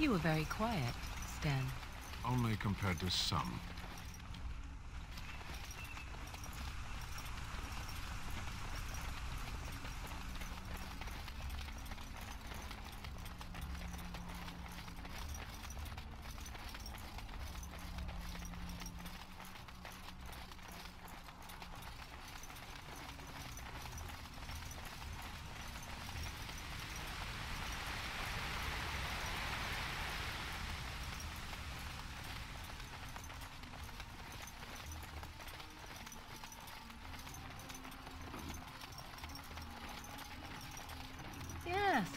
You were very quiet, Stan. Only compared to some.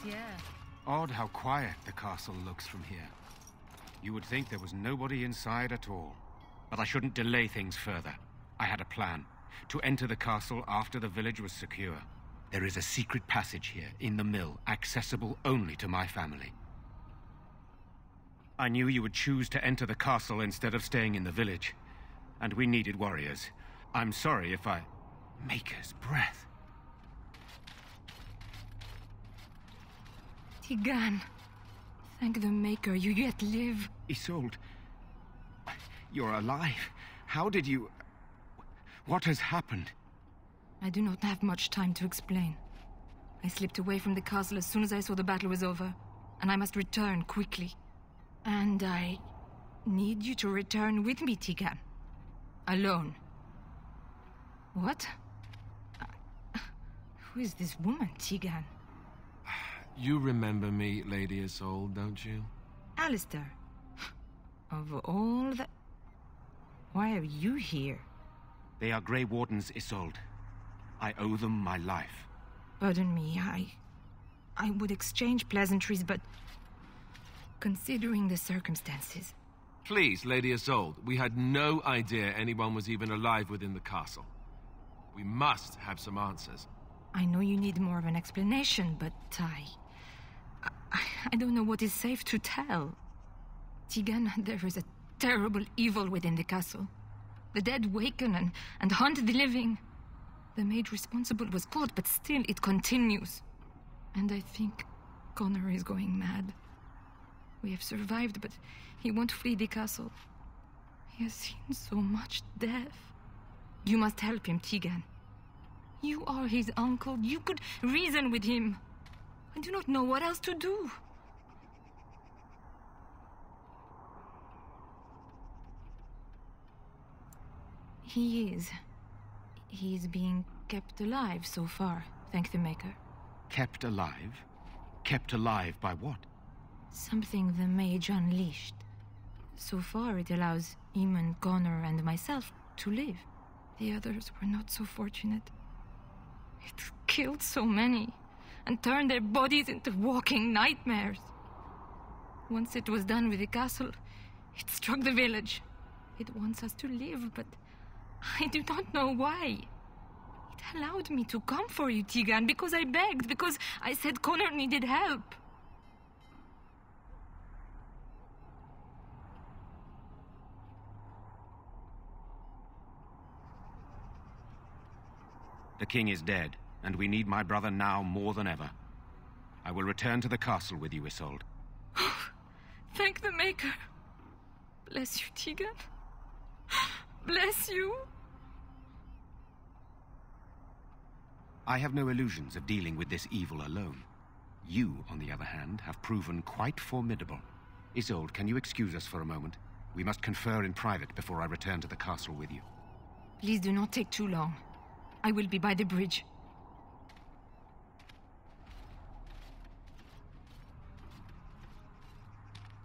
Yes. Odd how quiet the castle looks from here. You would think there was nobody inside at all. But I shouldn't delay things further. I had a plan. To enter the castle after the village was secure. There is a secret passage here, in the mill, accessible only to my family. I knew you would choose to enter the castle instead of staying in the village. And we needed warriors. I'm sorry if I... Maker's breath. Tigan, thank the Maker, you yet live. Isolde, you're alive. How did you... What has happened? I do not have much time to explain. I slipped away from the castle as soon as I saw the battle was over, and I must return quickly. And I need you to return with me, Tigan. Alone. What? Who is this woman, Tigan? You remember me, Lady Isolde, don't you? Alistair. Of all the... Why are you here? They are Grey Wardens, Isolde. I owe them my life. Pardon me, I would exchange pleasantries, but... Considering the circumstances... Please, Lady Isolde, we had no idea anyone was even alive within the castle. We must have some answers. I know you need more of an explanation, but I don't know what is safe to tell. Tigan, there is a terrible evil within the castle. The dead waken and haunt the living. The maid responsible was caught, but still it continues. And I think Connor is going mad. We have survived, but he won't flee the castle. He has seen so much death. You must help him, Tigan. You are his uncle. You could reason with him. I do not know what else to do. He is being kept alive so far, thank the Maker. Kept alive? Kept alive by what? Something the mage unleashed. So far it allows Eamon, Connor, and myself to live. The others were not so fortunate. It killed so many, and turned their bodies into walking nightmares. Once it was done with the castle, it struck the village. It wants us to live, but I do not know why. It allowed me to come for you, Tigan, because I begged, because I said Connor needed help. The king is dead, and we need my brother now more than ever. I will return to the castle with you, Isolde. Thank the Maker. Bless you, Tigan. Bless you. I have no illusions of dealing with this evil alone. You, on the other hand, have proven quite formidable. Isolde, can you excuse us for a moment? We must confer in private before I return to the castle with you. Please do not take too long. I will be by the bridge.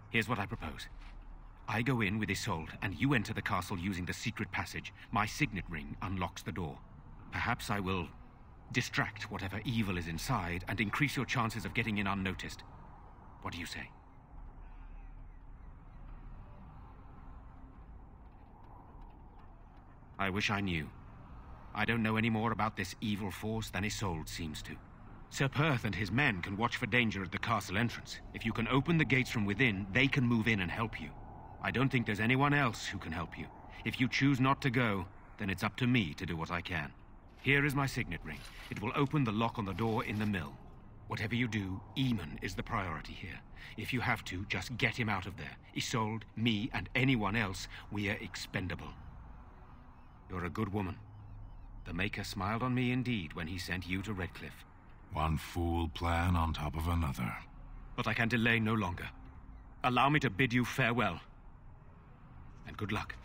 Here's what I propose. I go in with Isolde, and you enter the castle using the secret passage. My signet ring unlocks the door. Perhaps I will distract whatever evil is inside and increase your chances of getting in unnoticed. What do you say? I wish I knew. I don't know any more about this evil force than Isolde seems to. Sir Perth and his men can watch for danger at the castle entrance. If you can open the gates from within, they can move in and help you. I don't think there's anyone else who can help you. If you choose not to go, then it's up to me to do what I can. Here is my signet ring. It will open the lock on the door in the mill. Whatever you do, Eamon is the priority here. If you have to, just get him out of there. Isolde, me, and anyone else, we are expendable. You're a good woman. The Maker smiled on me indeed when he sent you to Redcliffe. One fool plan on top of another. But I can delay no longer. Allow me to bid you farewell. And good luck.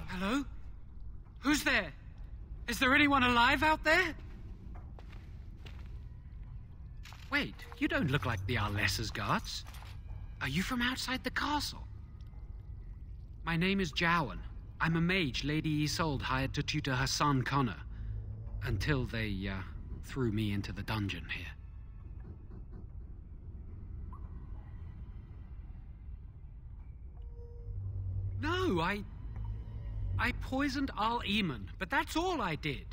Hello? Who's there? Is there anyone alive out there? Wait, you don't look like the Arlessa's guards. Are you from outside the castle? My name is Jowan. I'm a mage Lady Isolde hired to tutor her son Connor. Until they, threw me into the dungeon here. No, I poisoned Al Eamon, but that's all I did.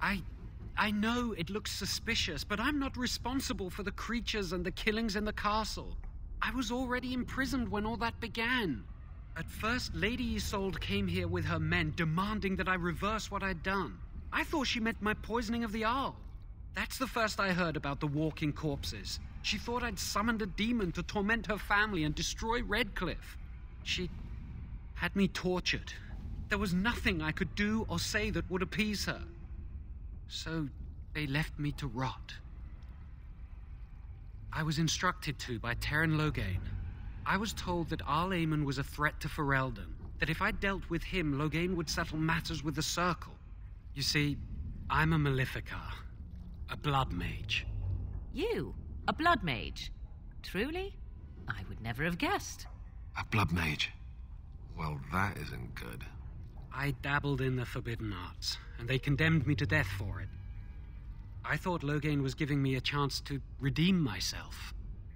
I know it looks suspicious, but I'm not responsible for the creatures and the killings in the castle. I was already imprisoned when all that began. At first, Lady Isolde came here with her men, demanding that I reverse what I'd done. I thought she meant my poisoning of the Arl. That's the first I heard about the walking corpses. She thought I'd summoned a demon to torment her family and destroy Redcliffe. She had me tortured. There was nothing I could do or say that would appease her. So they left me to rot. I was instructed to by Terran Loghain. I was told that Arl Eamon was a threat to Ferelden, that if I dealt with him, Loghain would settle matters with the Circle. You see, I'm a Maleficar, a blood mage. You? A blood mage? Truly? I would never have guessed. A blood mage? Well, that isn't good. I dabbled in the forbidden arts, and they condemned me to death for it. I thought Loghain was giving me a chance to redeem myself.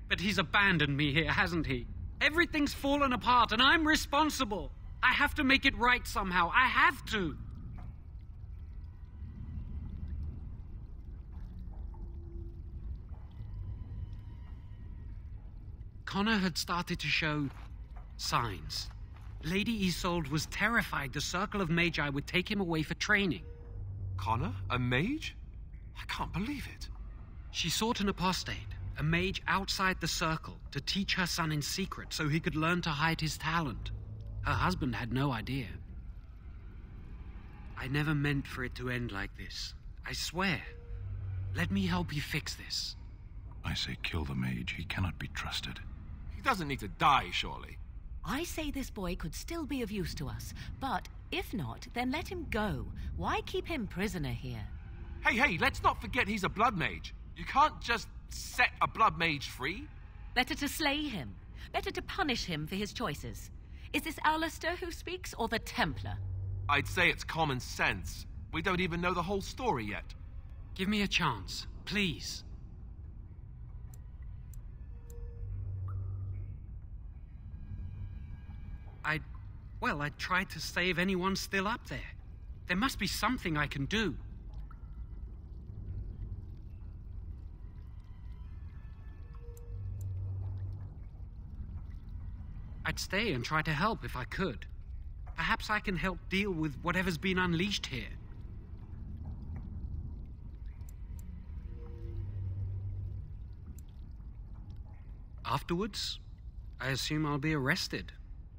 But he's abandoned me here, hasn't he? Everything's fallen apart, and I'm responsible. I have to make it right somehow. I have to. Connor had started to show signs. Lady Isolde was terrified the Circle of Magi would take him away for training. Connor? A mage? I can't believe it. She sought an apostate, a mage outside the Circle, to teach her son in secret so he could learn to hide his talent. Her husband had no idea. I never meant for it to end like this. I swear. Let me help you fix this. I say kill the mage. He cannot be trusted. He doesn't need to die, surely. I say this boy could still be of use to us, but if not, then let him go. Why keep him prisoner here? Hey, let's not forget he's a blood mage. You can't just set a blood mage free. Better to slay him. Better to punish him for his choices. Is this Alistair who speaks, or the Templar? I'd say it's common sense. We don't even know the whole story yet. Give me a chance, please. I tried to save anyone still up there. There must be something I can do. I'd stay and try to help if I could. Perhaps I can help deal with whatever's been unleashed here. Afterwards, I assume I'll be arrested,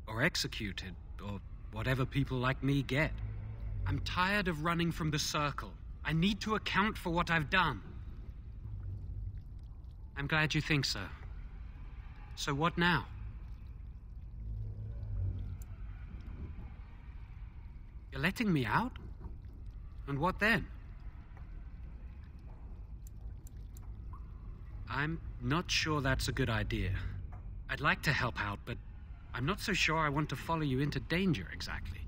or executed, or whatever people like me get. I'm tired of running from the Circle. I need to account for what I've done. I'm glad you think so. So what now? You're letting me out? And what then? I'm not sure that's a good idea. I'd like to help out, but I'm not so sure I want to follow you into danger exactly.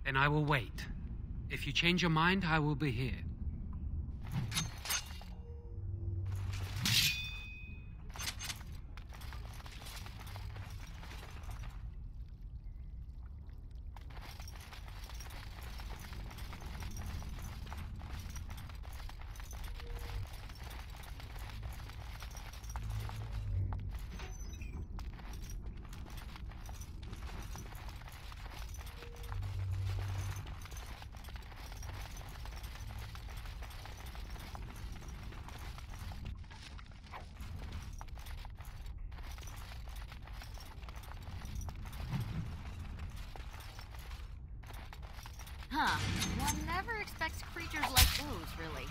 Then I will wait. If you change your mind, I will be here. Huh. One never expects creatures like those, really.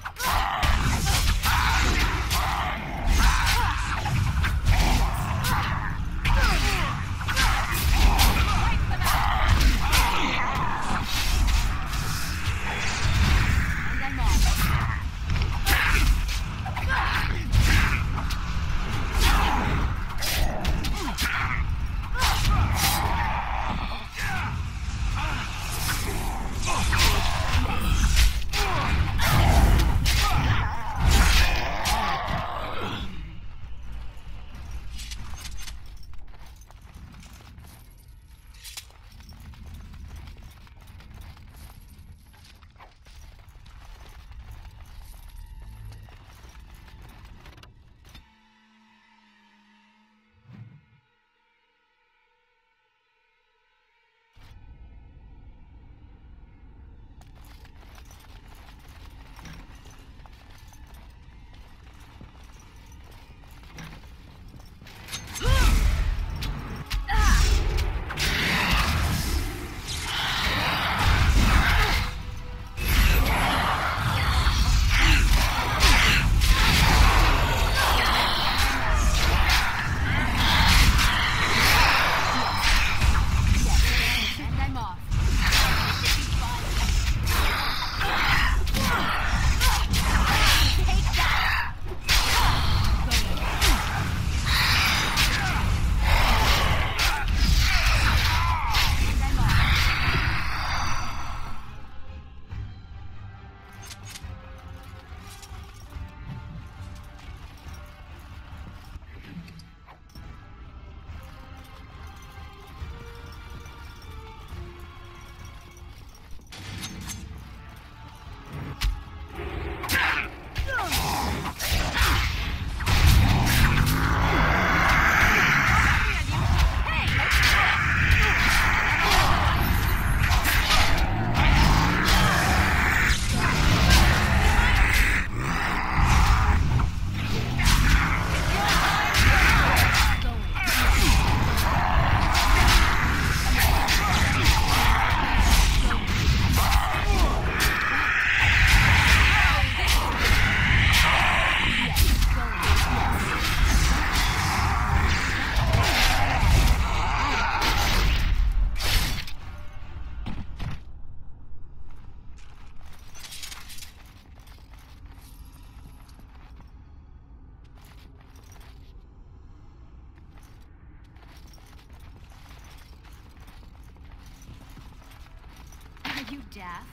You daft.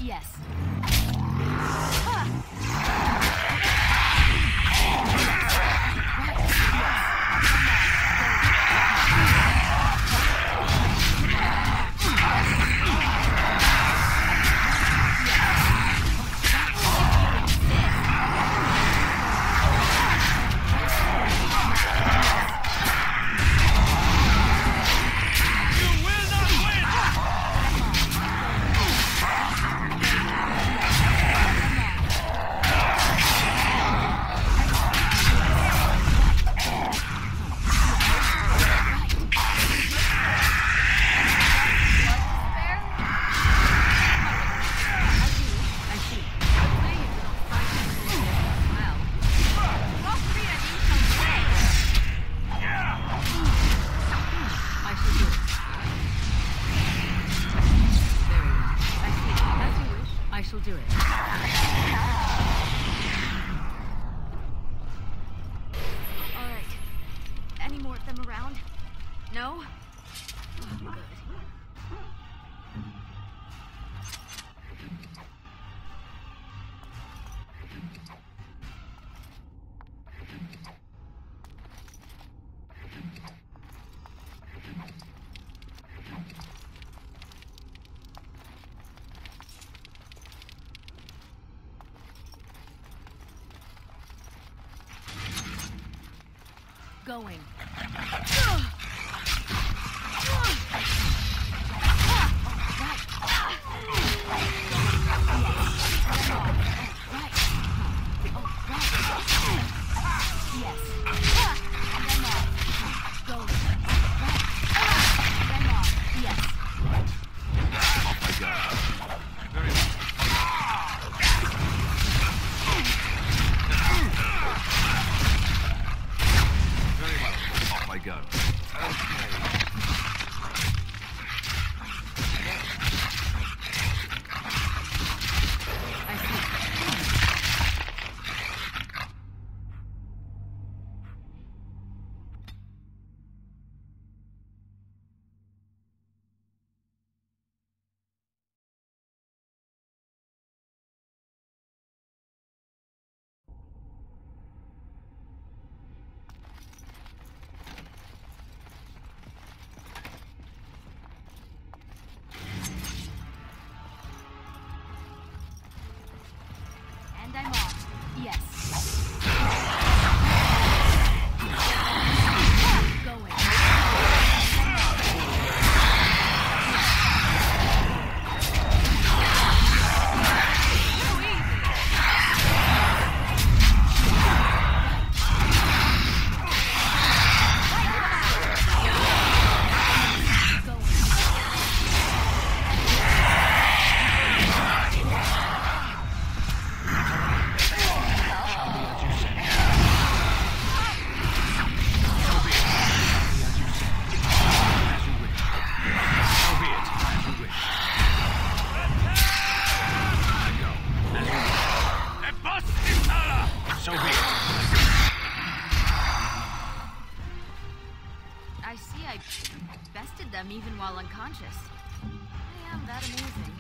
Yes. I shall do it. All right. Any more of them around? No? Oh, good. Going. And I'm off. Yes. Going. I see I bested them even while unconscious. I am that amazing.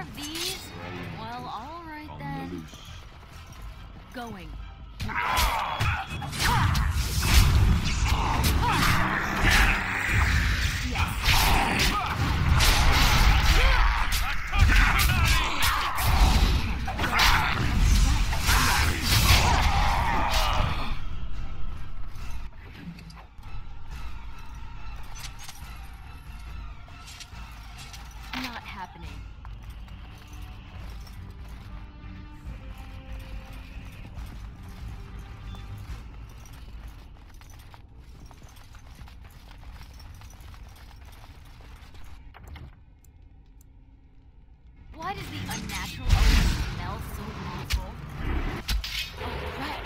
have these? Well, all right then. Going. Not happening. Why does the unnatural always smell so awful? Oh, right.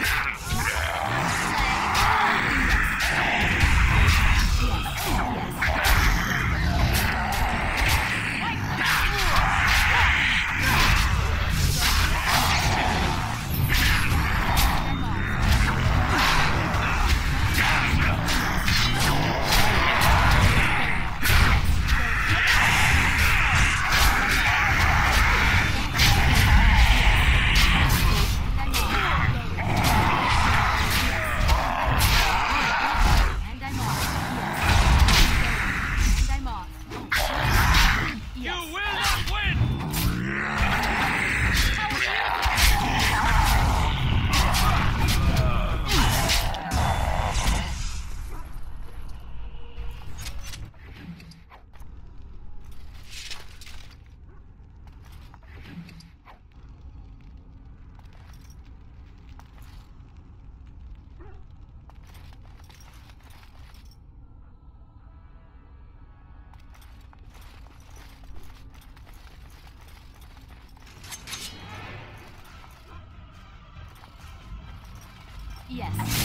Yes.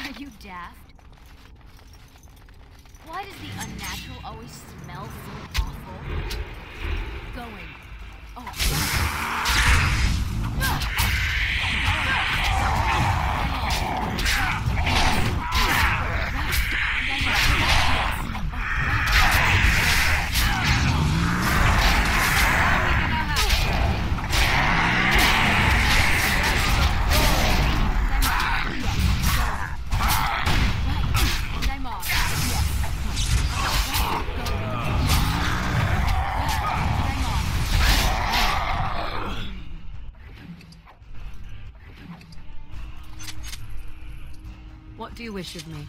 Are you daft? Why does the unnatural always smell so awful? Going. What do you wish of me?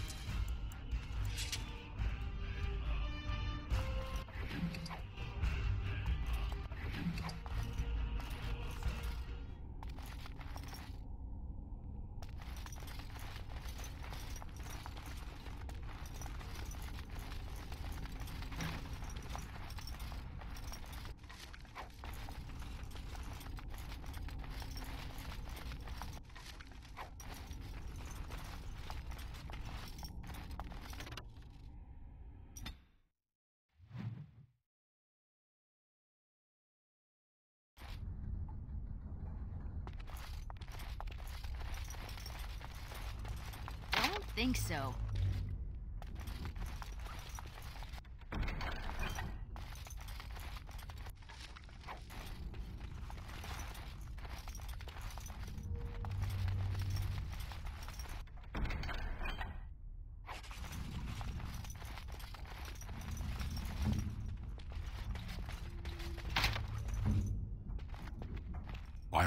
I don't think so.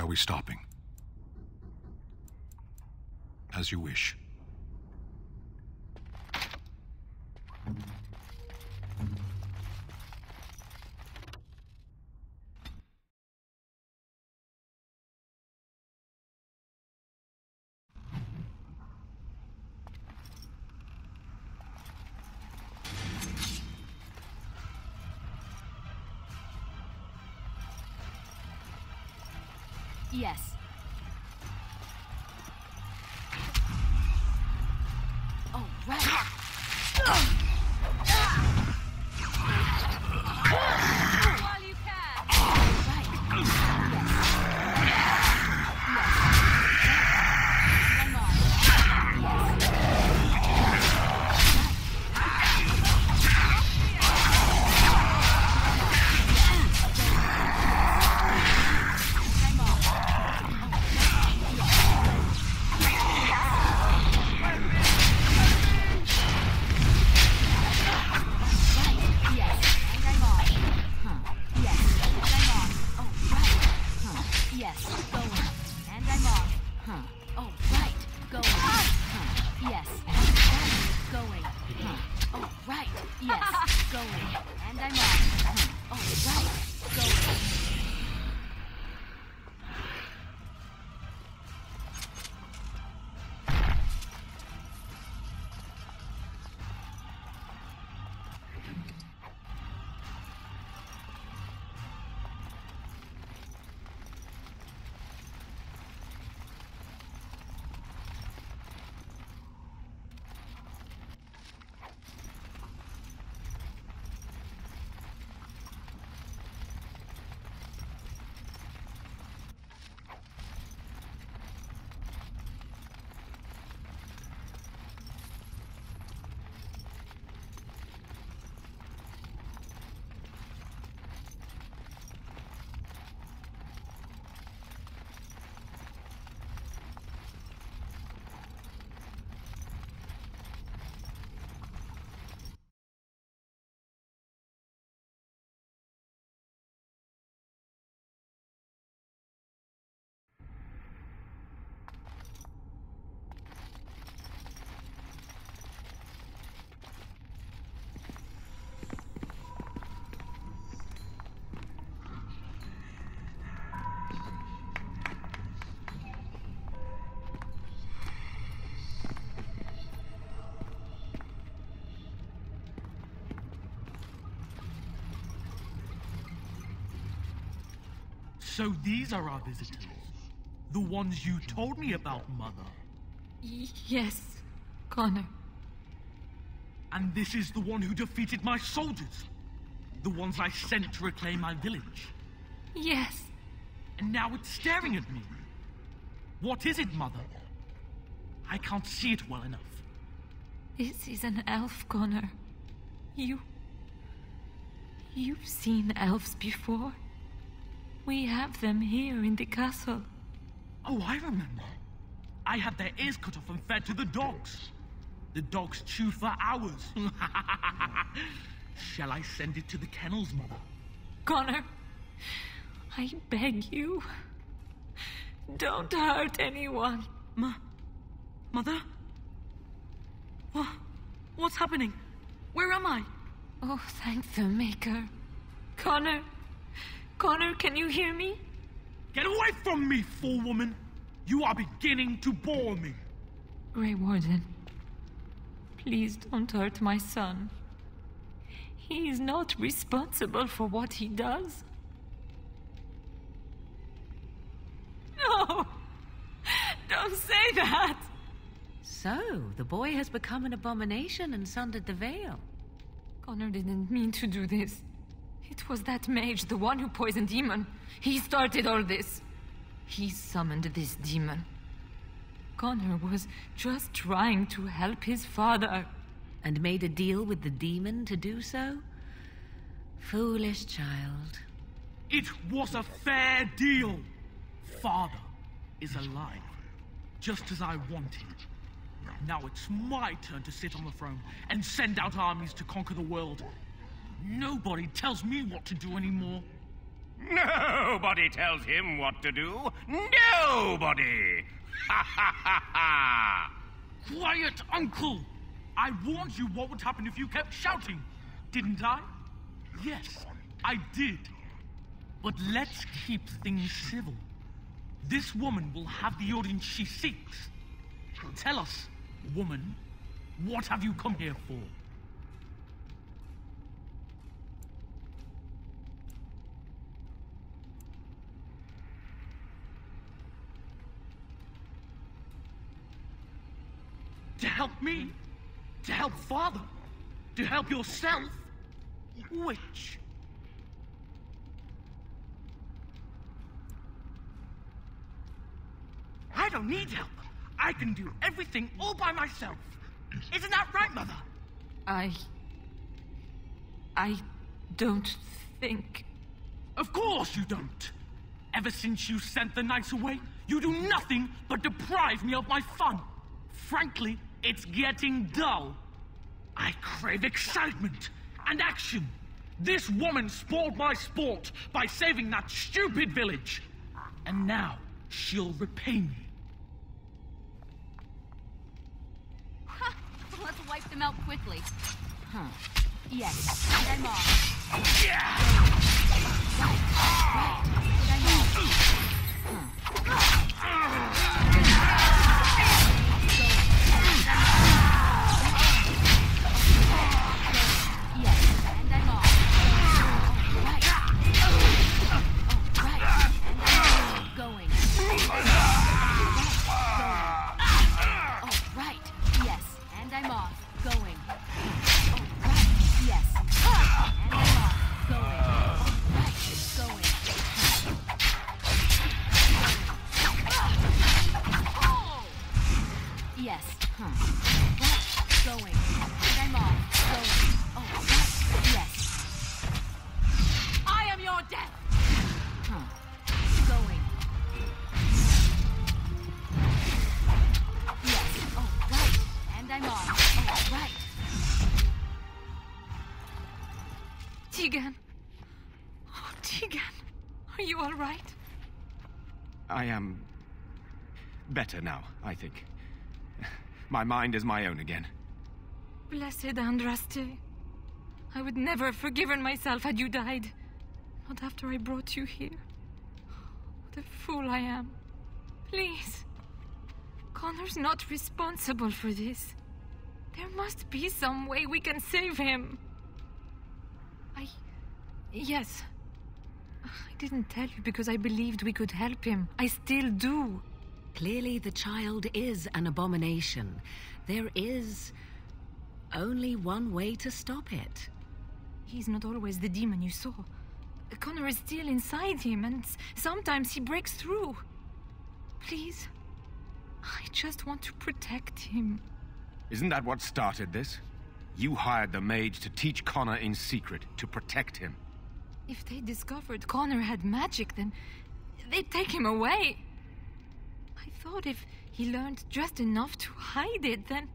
are we stopping? As you wish. Yes. Oh, right. While you can. Right. Come on. So these are our visitors. The ones you told me about, Mother. Yes, Connor. And this is the one who defeated my soldiers. The ones I sent to reclaim my village. Yes. And now it's staring at me. What is it, Mother? I can't see it well enough. This is an elf, Connor. You've seen elves before. We have them here in the castle. Oh, I remember. I had their ears cut off and fed to the dogs. The dogs chew for hours. Shall I send it to the kennels, Mother? Connor, I beg you. Don't hurt anyone. Mother? What's happening? Where am I? Oh, thank the Maker. Connor, can you hear me? Get away from me, fool woman! You are beginning to bore me. Grey Warden, please don't hurt my son. He is not responsible for what he does. No! Don't say that! So, the boy has become an abomination and sundered the veil. Connor didn't mean to do this. It was that mage, the one who poisoned Demon. He started all this. He summoned this demon. Connor was just trying to help his father. And made a deal with the demon to do so? Foolish child. It was a fair deal. Father is alive, just as I wanted. Now it's my turn to sit on the throne and send out armies to conquer the world. Nobody tells me what to do anymore. Nobody tells him what to do. Nobody! Ha ha ha ha! Quiet, Uncle! I warned you what would happen if you kept shouting, didn't I? Yes, I did. But let's keep things civil. This woman will have the audience she seeks. Tell us, woman, what have you come here for? To help me? To help Father? To help yourself? Which? I don't need help. I can do everything all by myself. Isn't that right, Mother? I don't think... Of course you don't. Ever since you sent the knights away, you do nothing but deprive me of my fun. Frankly, it's getting dull. I crave excitement and action. This woman spoiled my sport by saving that stupid village. And now she'll repay me. Let's wipe them out quickly. Huh. Yes, and I'm off. Yeah! Right. And I'm off. Yes, and I'm off. Right. Right. And I'm going. Oh, right. Yes, and I'm off. Going. Oh, right. Yes. And I'm off. Going. Oh, right. Going. Yes. Right. Going. And I'm off. Going. Oh, right. Yes. I am your death. Going. Yes. Oh, right. And I'm off. Oh, right. Tegan. Oh, Tegan. Are you all right? I am better now, I think. My mind is my own again. Blessed Andraste. I would never have forgiven myself had you died. Not after I brought you here. What a fool I am. Please. Connor's not responsible for this. There must be some way we can save him. Yes. I didn't tell you because I believed we could help him. I still do. Clearly the child is an abomination. There is only one way to stop it. He's not always the demon you saw. Connor is still inside him, and sometimes he breaks through. Please, I just want to protect him. Isn't that what started this? You hired the mage to teach Connor in secret, to protect him. If they discovered Connor had magic, then they'd take him away. I thought if he learned just enough to hide it, then...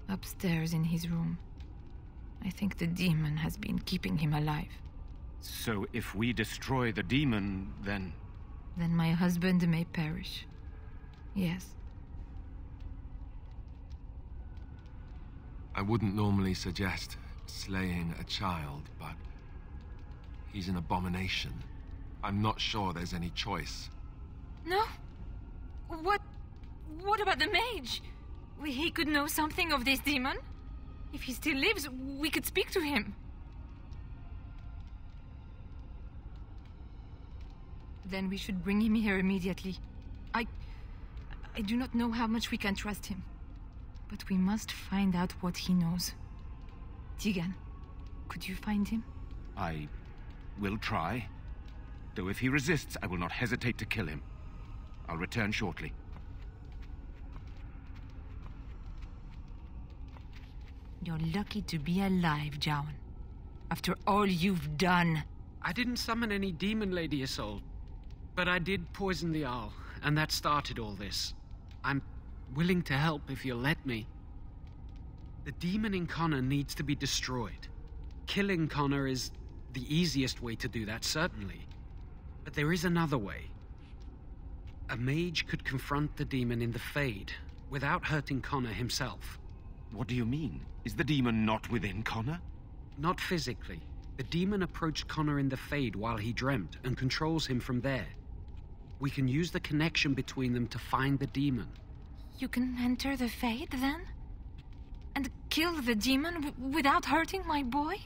Upstairs in his room. I think the demon has been keeping him alive. So if we destroy the demon, then... Then my husband may perish. Yes. I wouldn't normally suggest slaying a child, but he's an abomination. I'm not sure there's any choice. No? What about the mage? He could know something of this demon? If he still lives, we could speak to him. Then we should bring him here immediately. I do not know how much we can trust him. But we must find out what he knows. Tegan, could you find him? I will try. Though if he resists, I will not hesitate to kill him. I'll return shortly. You're lucky to be alive, Jowan. After all you've done. I didn't summon any demon, Lady Isolde. But I did poison the owl, and that started all this. I'm willing to help if you'll let me. The demon in Connor needs to be destroyed. Killing Connor is the easiest way to do that, certainly. But there is another way. A mage could confront the demon in the Fade without hurting Connor himself. What do you mean? Is the demon not within Connor? Not physically. The demon approached Connor in the Fade while he dreamt and controls him from there. We can use the connection between them to find the demon. You can enter the Fade, then? And kill the demon without hurting my boy?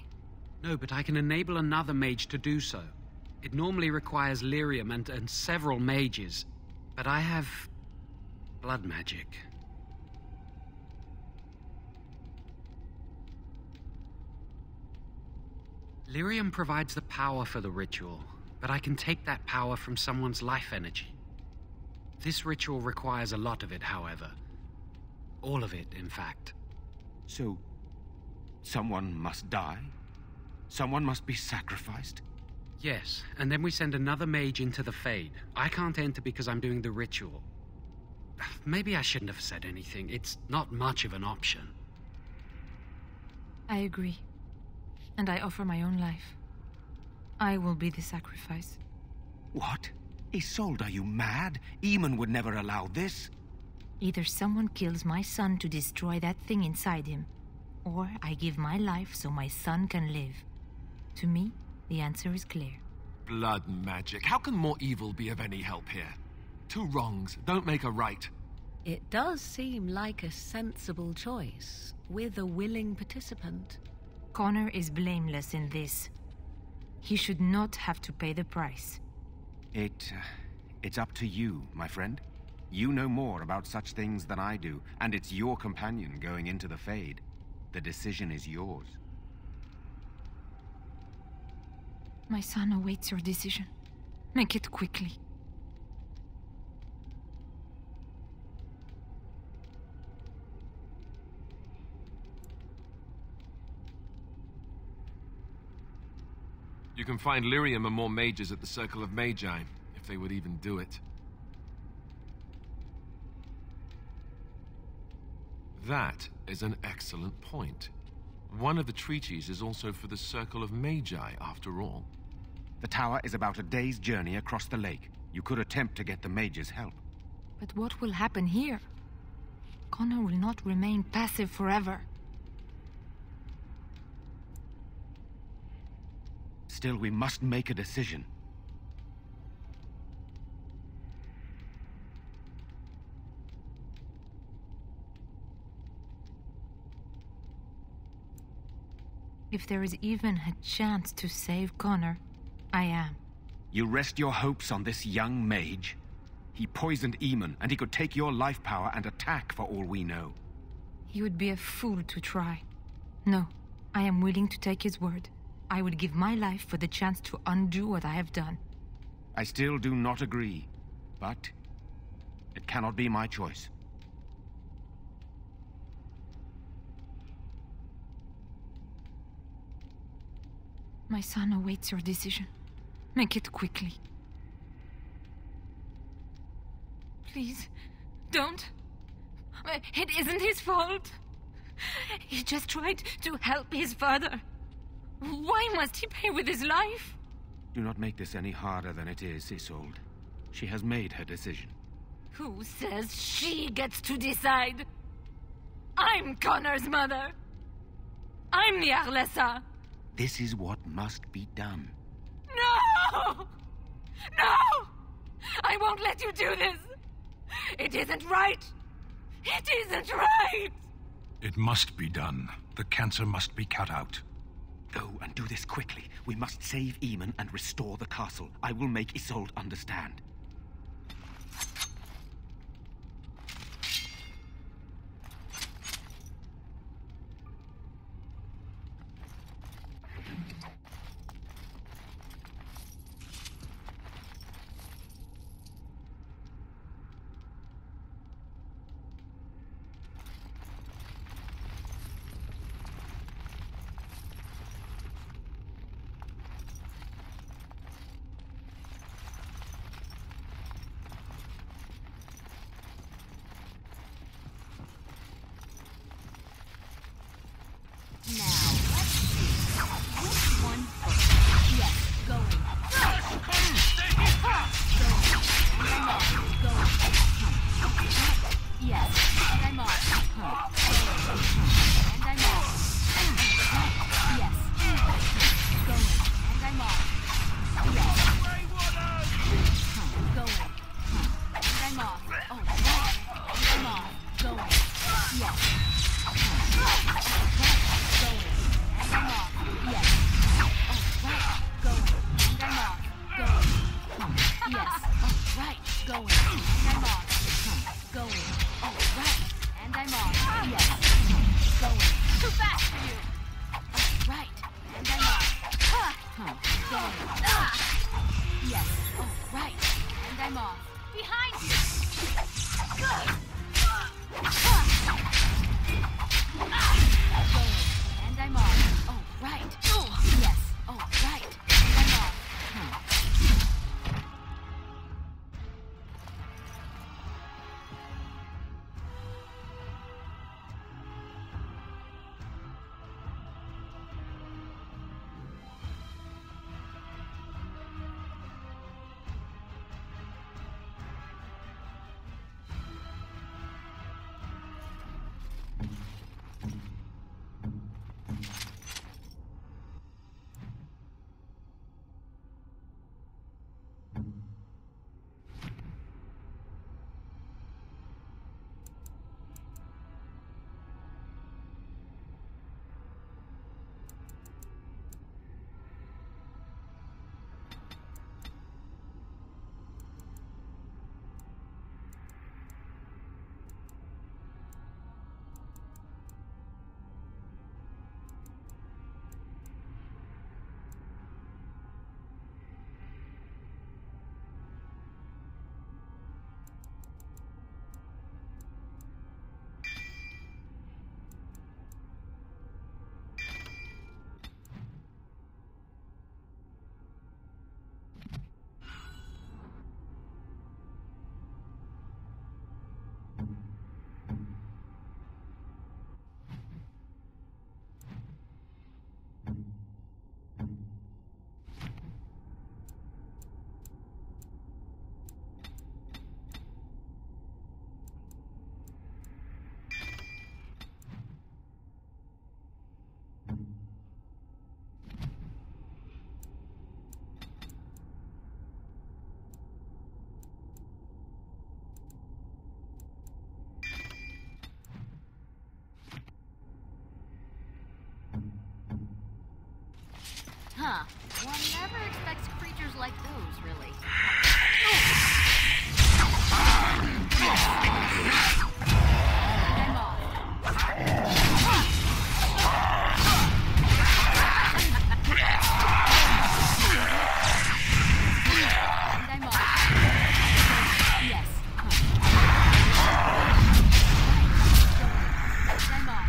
No, but I can enable another mage to do so. It normally requires lyrium and several mages. But I have blood magic. Lyrium provides the power for the ritual, but I can take that power from someone's life energy. This ritual requires a lot of it, however. All of it, in fact. So, someone must die? Someone must be sacrificed? Yes, and then we send another mage into the Fade. I can't enter because I'm doing the ritual. Maybe I shouldn't have said anything. It's not much of an option. I agree. And I offer my own life. I will be the sacrifice. What? Isolde, are you mad? Eamon would never allow this. Either someone kills my son to destroy that thing inside him, or I give my life so my son can live. To me, the answer is clear. Blood magic. How can more evil be of any help here? Two wrongs don't make a right. It does seem like a sensible choice, with a willing participant. Connor is blameless in this. He should not have to pay the price. It's up to you, my friend. You know more about such things than I do, and it's your companion going into the Fade. The decision is yours. My son awaits your decision. Make it quickly. You can find lyrium and more mages at the Circle of Magi, if they would even do it. That is an excellent point. One of the treaties is also for the Circle of Magi, after all. The tower is about a day's journey across the lake. You could attempt to get the mages' help. But what will happen here? Connor will not remain passive forever. Still, we must make a decision. If there is even a chance to save Connor, I am. You rest your hopes on this young mage? He poisoned Eamon, and he could take your life power and attack for all we know. He would be a fool to try. No, I am willing to take his word. I would give my life for the chance to undo what I have done. I still do not agree, but it cannot be my choice. My son awaits your decision. Make it quickly. Please, don't. It isn't his fault. He just tried to help his father. Why must he pay with his life? Do not make this any harder than it is, Isolde. She has made her decision. Who says she gets to decide? I'm Connor's mother. I'm the Arlessa. This is what must be done. No! No! I won't let you do this! It isn't right! It isn't right! It must be done. The cancer must be cut out. Go and do this quickly. We must save Eamon and restore the castle. I will make Isolde understand. Yes. Oh, right. And I'm off. Behind you! Going. And I'm off. Oh, right. Yes. Oh, right. And I'm off. Huh. One never expects creatures like those, really. I'm off. And I'm off. Yes. And I'm off.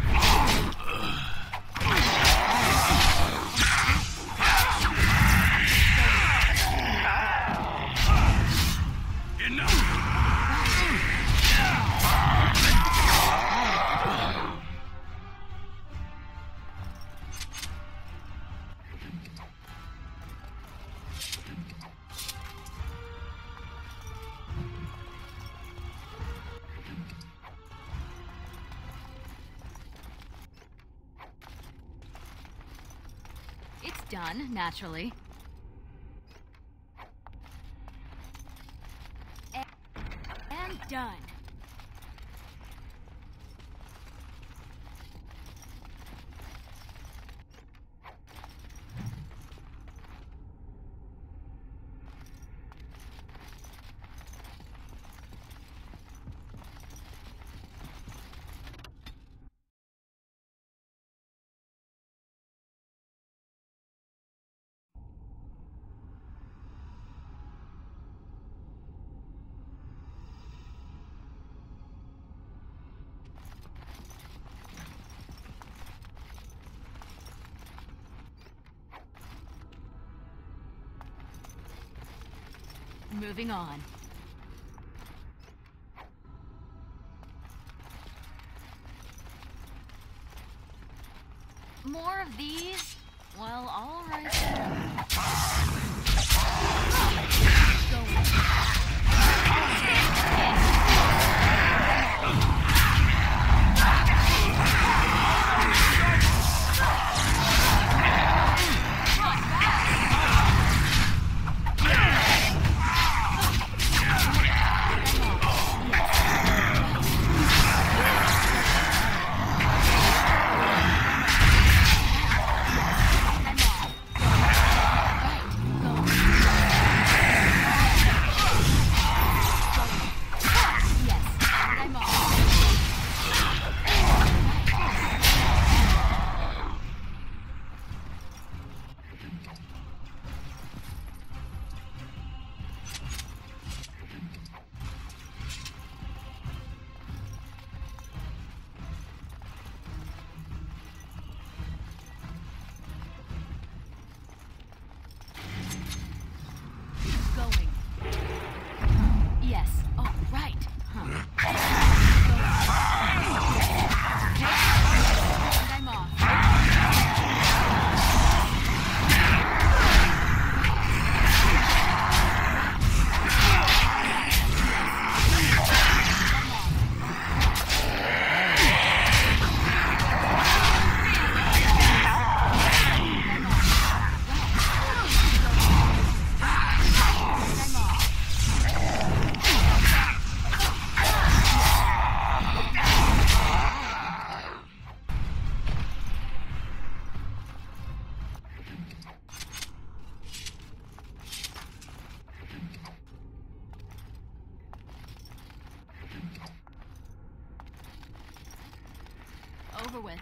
It's done, naturally. And done. Moving on. More of these? Well, all right. Right. over with.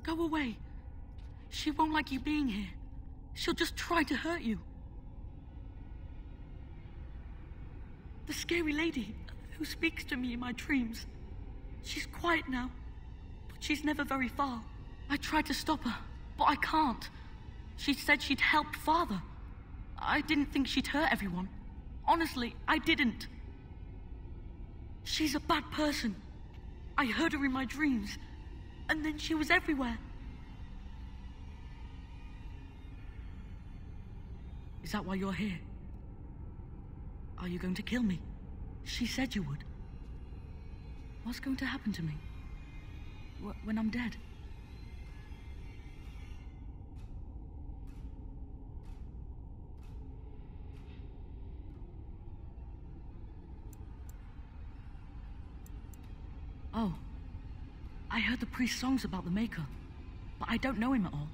Go away. She won't like you being here. She'll just try to hurt you. The scary lady who speaks to me in my dreams. She's quiet now, but she's never very far. I tried to stop her, but I can't. She said she'd help Father. I didn't think she'd hurt everyone. Honestly, I didn't. She's a bad person. I heard her in my dreams, and then she was everywhere. Is that why you're here? Are you going to kill me? She said you would. What's going to happen to me? When I'm dead? Oh. I heard the priest's songs about the Maker, but I don't know him at all.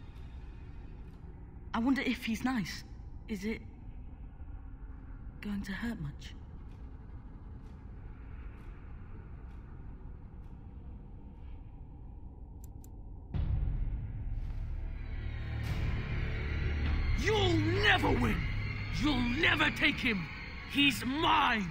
I wonder if he's nice. Is it going to hurt much? You'll never win! You'll never take him! He's mine!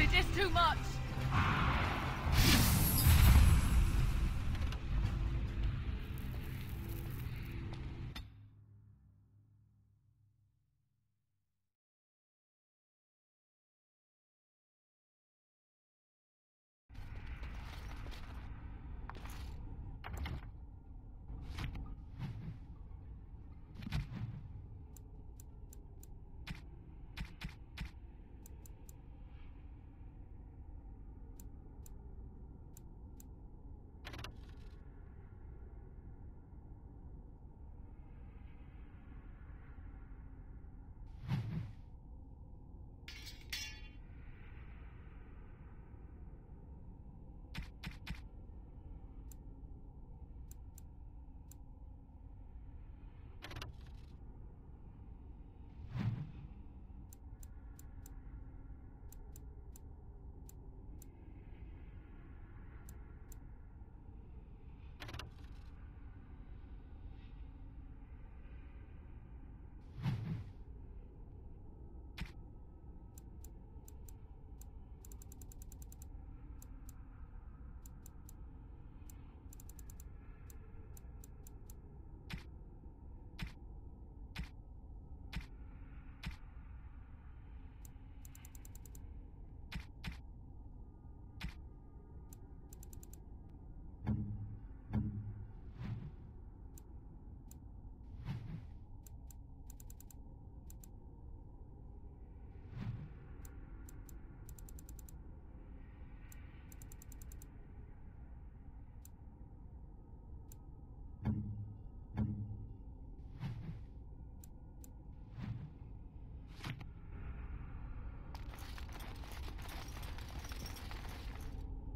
Is this too much?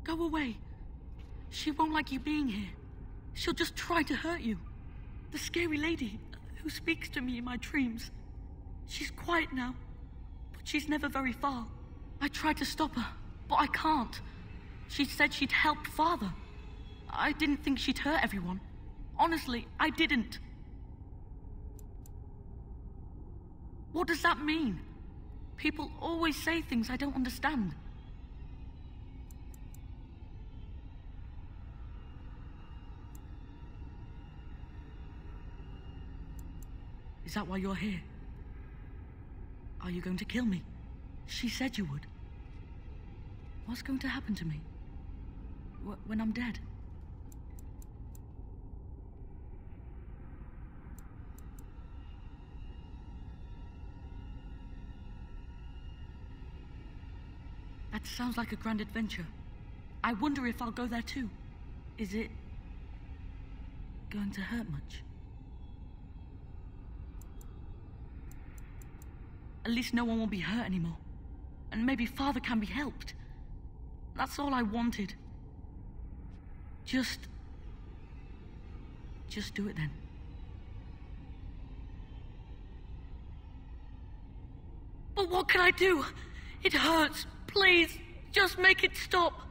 Go away. She won't like you being here. She'll just try to hurt you. The scary lady who speaks to me in my dreams. She's quiet now, but she's never very far. I tried to stop her, but I can't. She said she'd help Father. I didn't think she'd hurt everyone. Honestly, I didn't. What does that mean? People always say things I don't understand. Is that why you're here? Are you going to kill me? She said you would. What's going to happen to me? When I'm dead? That sounds like a grand adventure. I wonder if I'll go there too. Is it going to hurt much? At least no one will be hurt anymore. And maybe Father can be helped. That's all I wanted. Just do it then. But what can I do? It hurts. Please, just make it stop.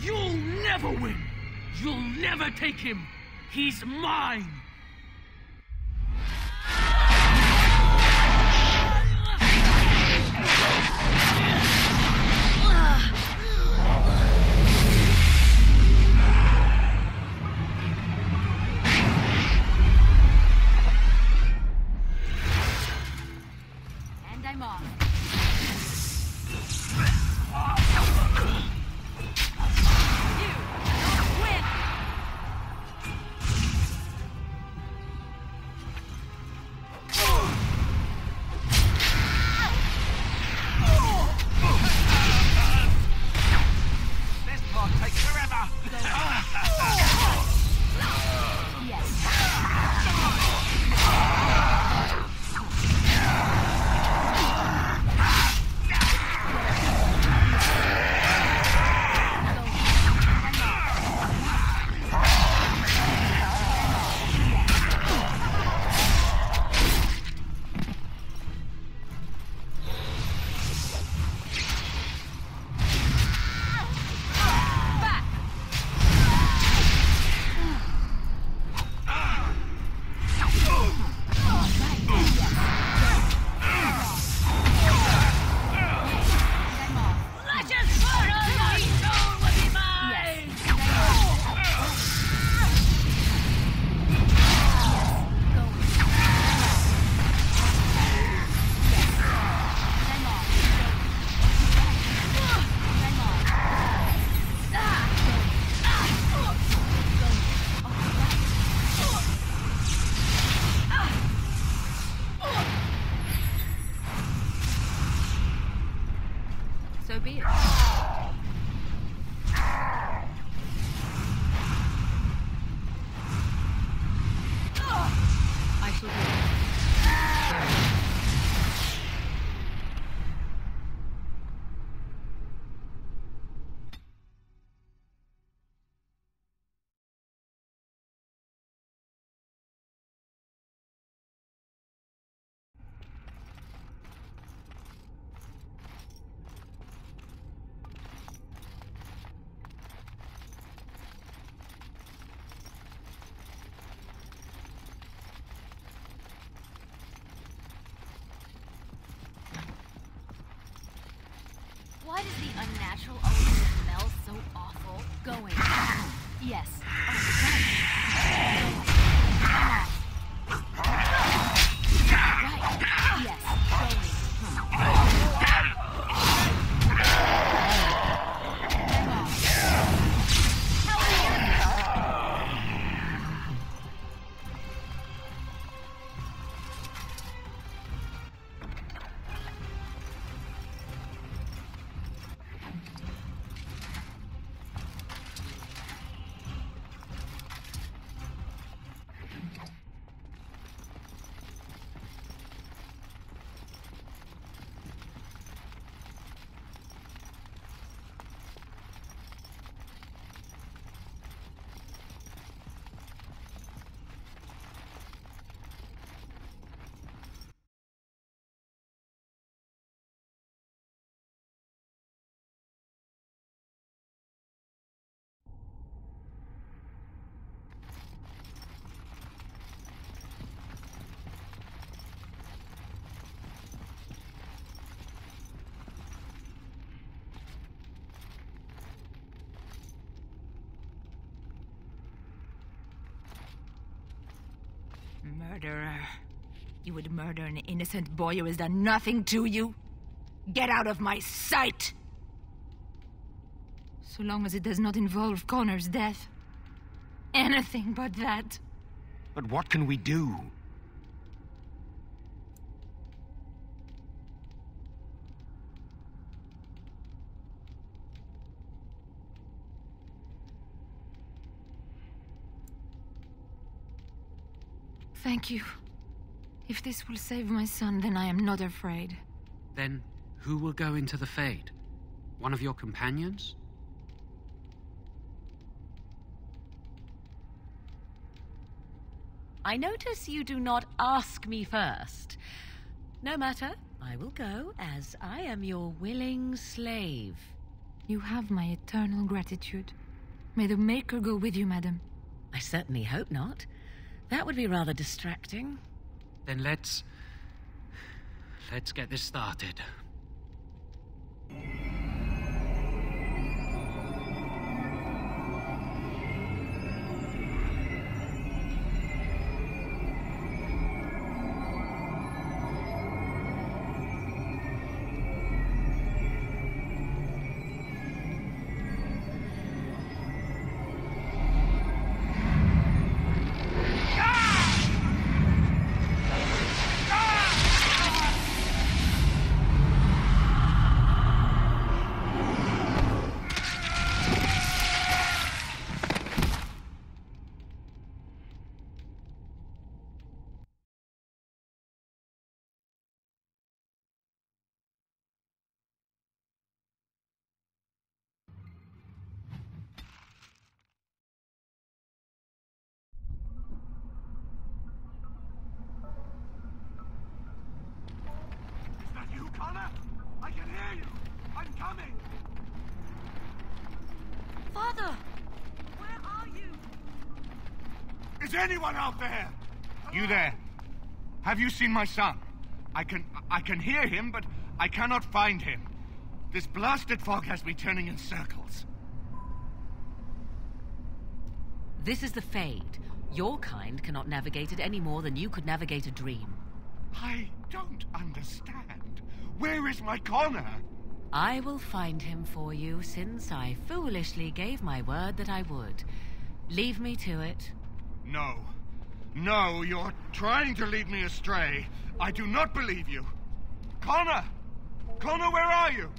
You'll never win. You'll never take him. He's mine. be it. I shall do it. Why does the unnatural always smell so awful? Going. Yes. Right. Yes. Going. Murderer. You would murder an innocent boy who has done nothing to you? Get out of my sight! So long as it does not involve Connor's death. Anything but that. But what can we do? Thank you. If this will save my son, then I am not afraid. Then who will go into the Fade? One of your companions? I notice you do not ask me first. No matter, I will go, as I am your willing slave. You have my eternal gratitude. May the Maker go with you, madam. I certainly hope not. That would be rather distracting. Then let's get this started. Connor! I can hear you! I'm coming! Father! Where are you? Is anyone out there? You there? Have you seen my son? I can hear him, but I cannot find him. This blasted fog has me turning in circles. This is the Fade. Your kind cannot navigate it any more than you could navigate a dream. I don't understand. Where is my Connor? I will find him for you, since I foolishly gave my word that I would. Leave me to it. No. No, you're trying to lead me astray. I do not believe you. Connor! Connor, where are you?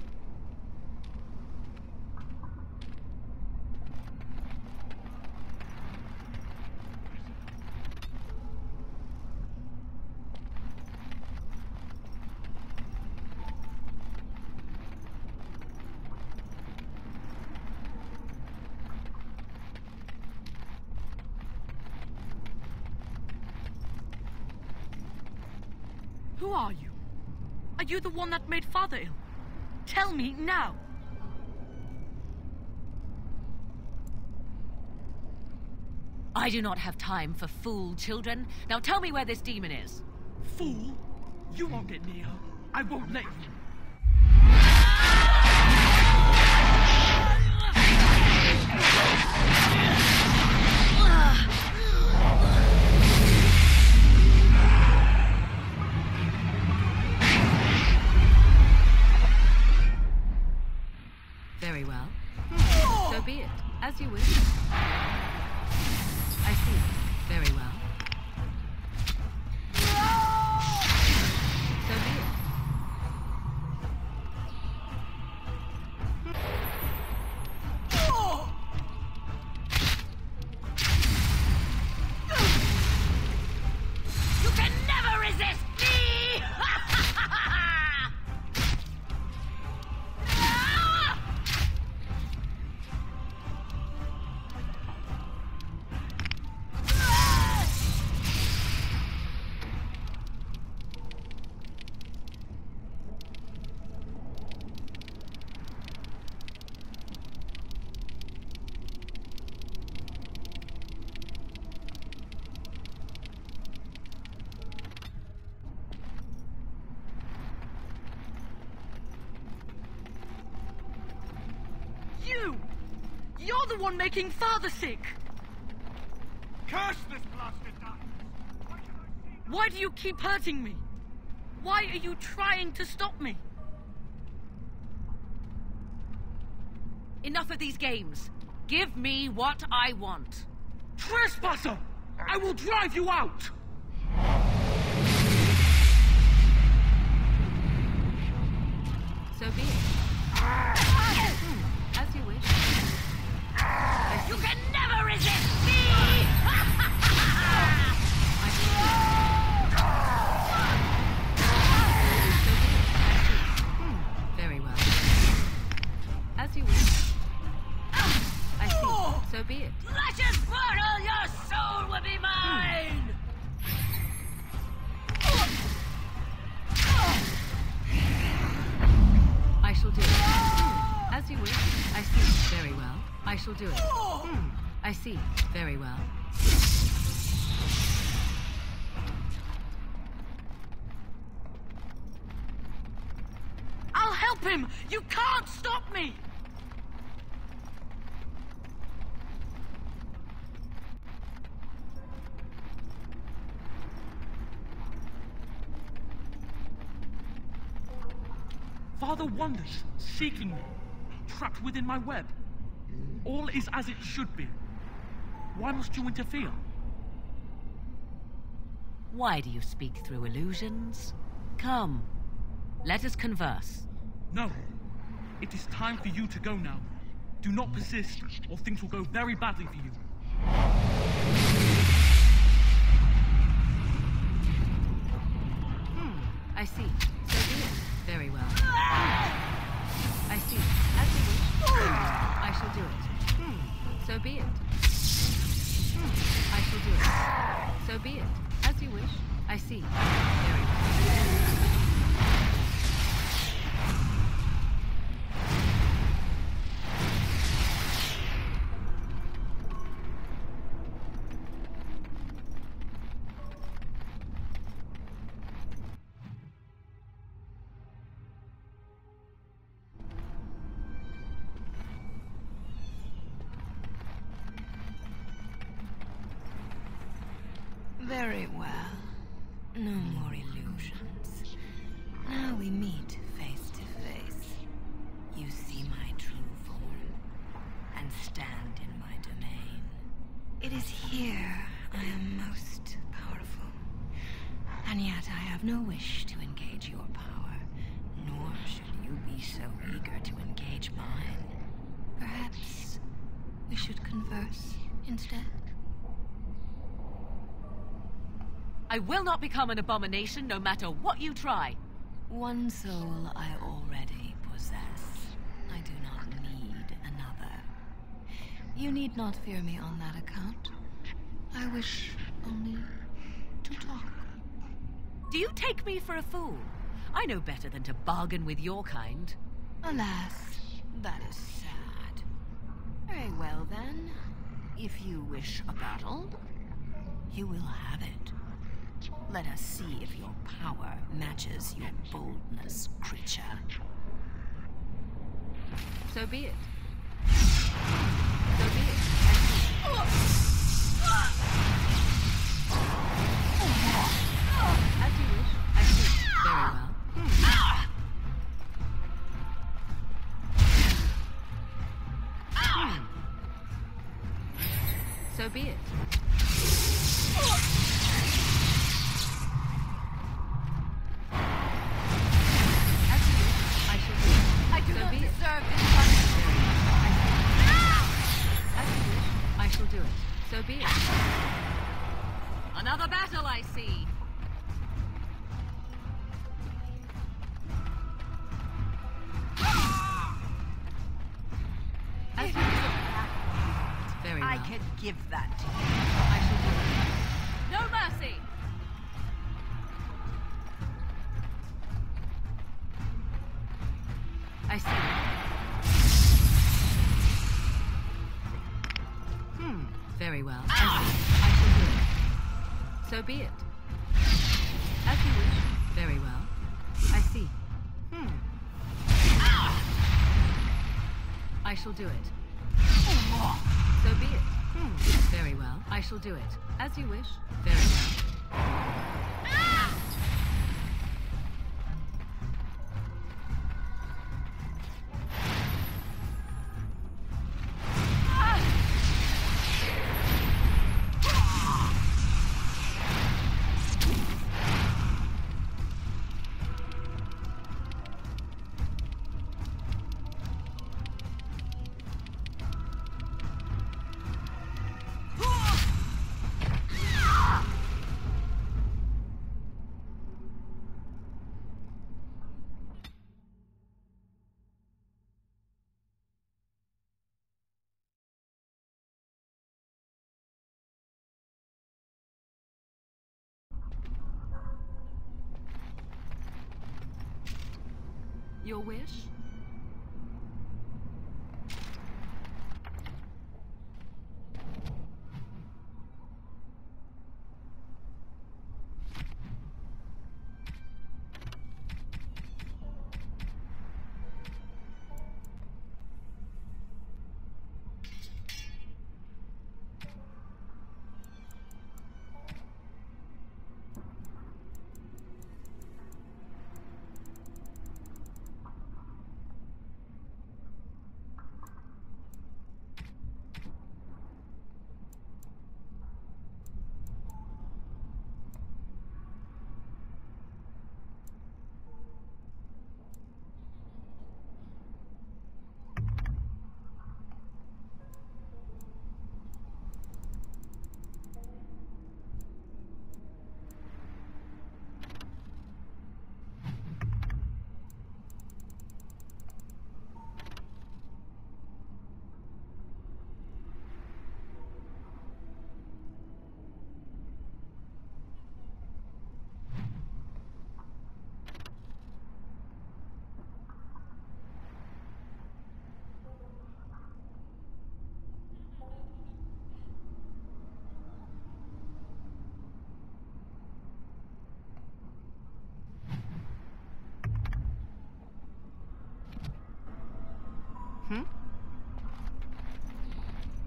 Who are you? Are you the one that made Father ill? Tell me now. I do not have time for fool children. Now tell me where this demon is. Fool? You won't get near her. I won't let you. Very well. So be it. As you wish. I see. Very well. So be it. You can never resist me! You're the one making Father sick! Curse this blasted darkness! Why do you keep hurting me? Why are you trying to stop me? Enough of these games. Give me what I want. Trespasser! I will drive you out! So be it. As you wish. You can never resist me! Very well. As you wish. I see. So be it. Luscious portal, your soul will be mine! I shall do it. As you wish. I see. Very well. I shall do it. I see. Very well. I'll help him! You can't stop me! Father wanders, seeking me, trapped within my web. All is as it should be. Why must you interfere? Why do you speak through illusions? Come, let us converse. No. It is time for you to go now. Do not persist, or things will go very badly for you. I see. So be it. Very well. I see. As you wish. I shall do it. So be it. I shall do it. So be it. As you wish. I see. Very well. Very well. No more illusions. Now we meet face to face. You see my true form and stand in my domain. It is here I am most powerful. And yet I have no wish to engage your power, nor should you be so eager to engage mine. Perhaps we should converse instead? I will not become an abomination no matter what you try. One soul I already possess. I do not need another. You need not fear me on that account. I wish only to talk. Do you take me for a fool? I know better than to bargain with your kind. Alas, that is sad. Very well then. If you wish a battle, you will have it. Let us see if your power matches your boldness, creature. So be it. So be it. As you wish. I see. Very well. So be it. I do not deserve this punishment. As you wish, I shall do it. So be it. Another battle, I see. As you wish. Very well. I can give that to you. I shall do it. No mercy. I see. Very well. I see. I shall do it. So be it. As you wish. Very well. I see. I shall do it. So be it. Very well. I shall do it. As you wish. Very well. Your wish?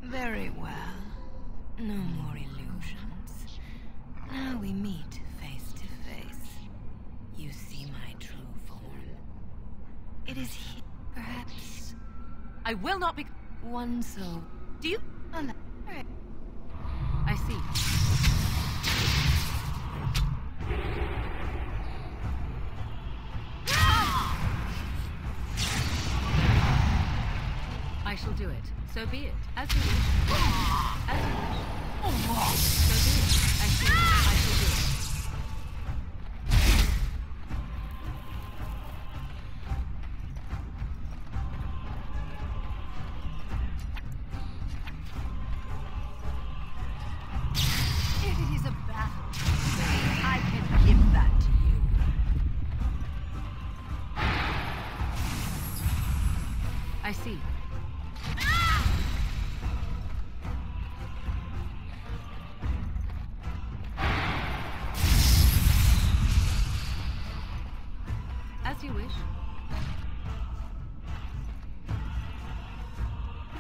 Very well. No more illusions. Now we meet face to face. You see my true form. It is he, perhaps. I will not be... One so... Do you... I see. I shall do it. So be it. As you wish. As you wish. So be it. I see. I shall do it. If it is a battle, I can give that to you. I see. As you wish.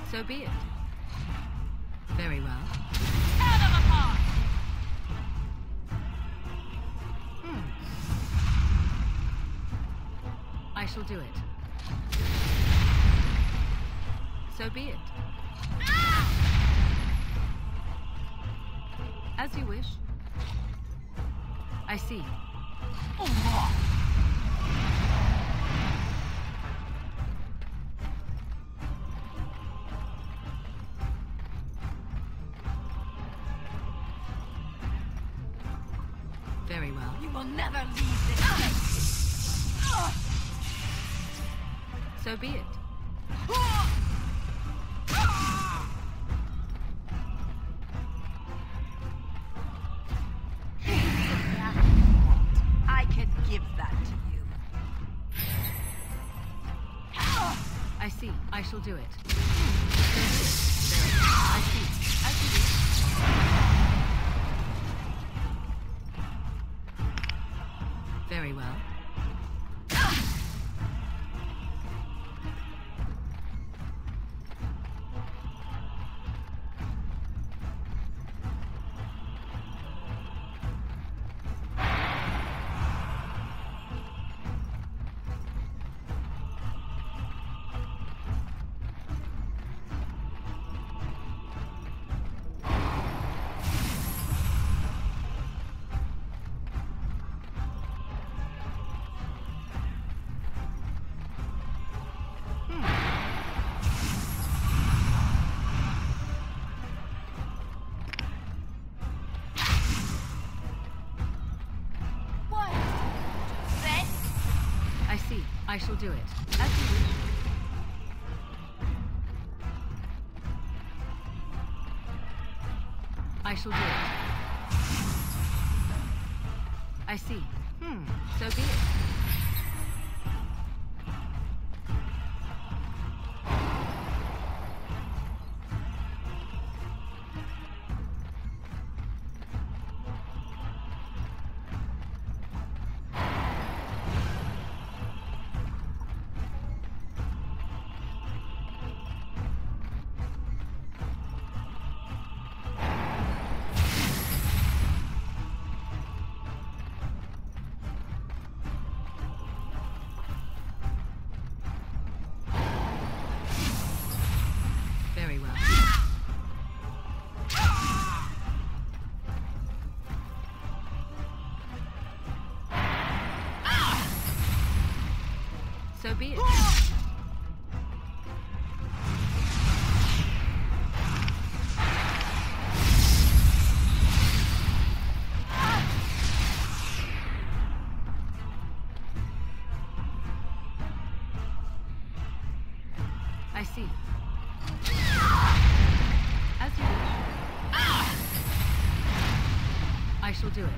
So be it. Very well. Tear them apart! I shall do it. So be it. As you wish. I see. Very well. You will never leave this place! So be it. I can give that to you. I see. I shall do it. I see. As you wish. Very well. I see. I shall do it. As you wish. I shall do it. I see. So be it. Very well. So be it. I see. As you wish. I shall do it.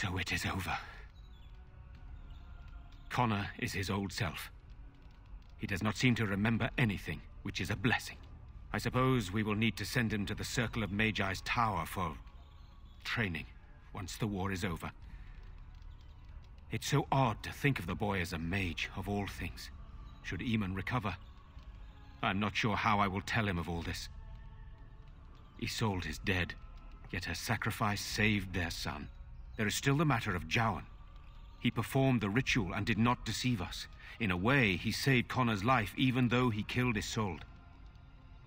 So it is over. Connor is his old self. He does not seem to remember anything, which is a blessing. I suppose we will need to send him to the Circle of Magi's tower for training once the war is over. It's so odd to think of the boy as a mage, of all things. Should Eamon recover, I'm not sure how I will tell him of all this. Isolde is dead, yet her sacrifice saved their son. There is still the matter of Jowan. He performed the ritual and did not deceive us. In a way, he saved Connor's life even though he killed Isolde.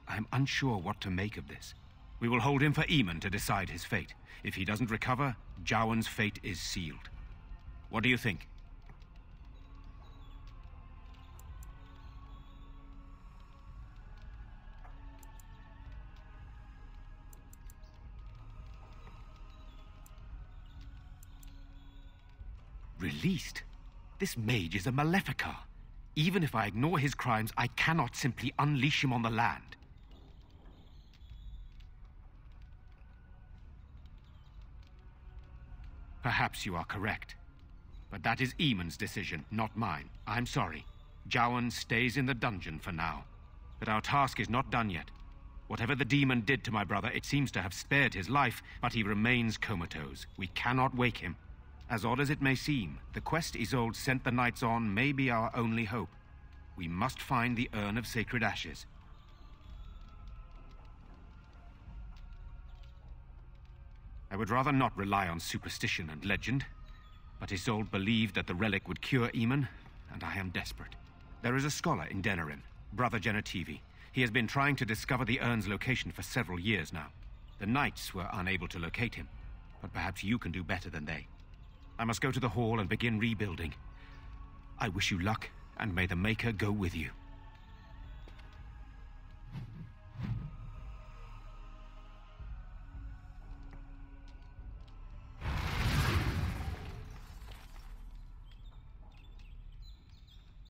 I am unsure what to make of this. We will hold him for Eamon to decide his fate. If he doesn't recover, Jowan's fate is sealed. What do you think? Released? This mage is a Maleficar. Even if I ignore his crimes, I cannot simply unleash him on the land. Perhaps you are correct. But that is Eamon's decision, not mine. I'm sorry. Jowan stays in the dungeon for now. But our task is not done yet. Whatever the demon did to my brother, it seems to have spared his life, but he remains comatose. We cannot wake him. As odd as it may seem, the quest Isolde sent the knights on may be our only hope. We must find the Urn of Sacred Ashes. I would rather not rely on superstition and legend, but Isolde believed that the relic would cure Eamon, and I am desperate. There is a scholar in Denerim, Brother Genetivi. He has been trying to discover the urn's location for several years now. The knights were unable to locate him, but perhaps you can do better than they. I must go to the hall and begin rebuilding. I wish you luck, and may the Maker go with you.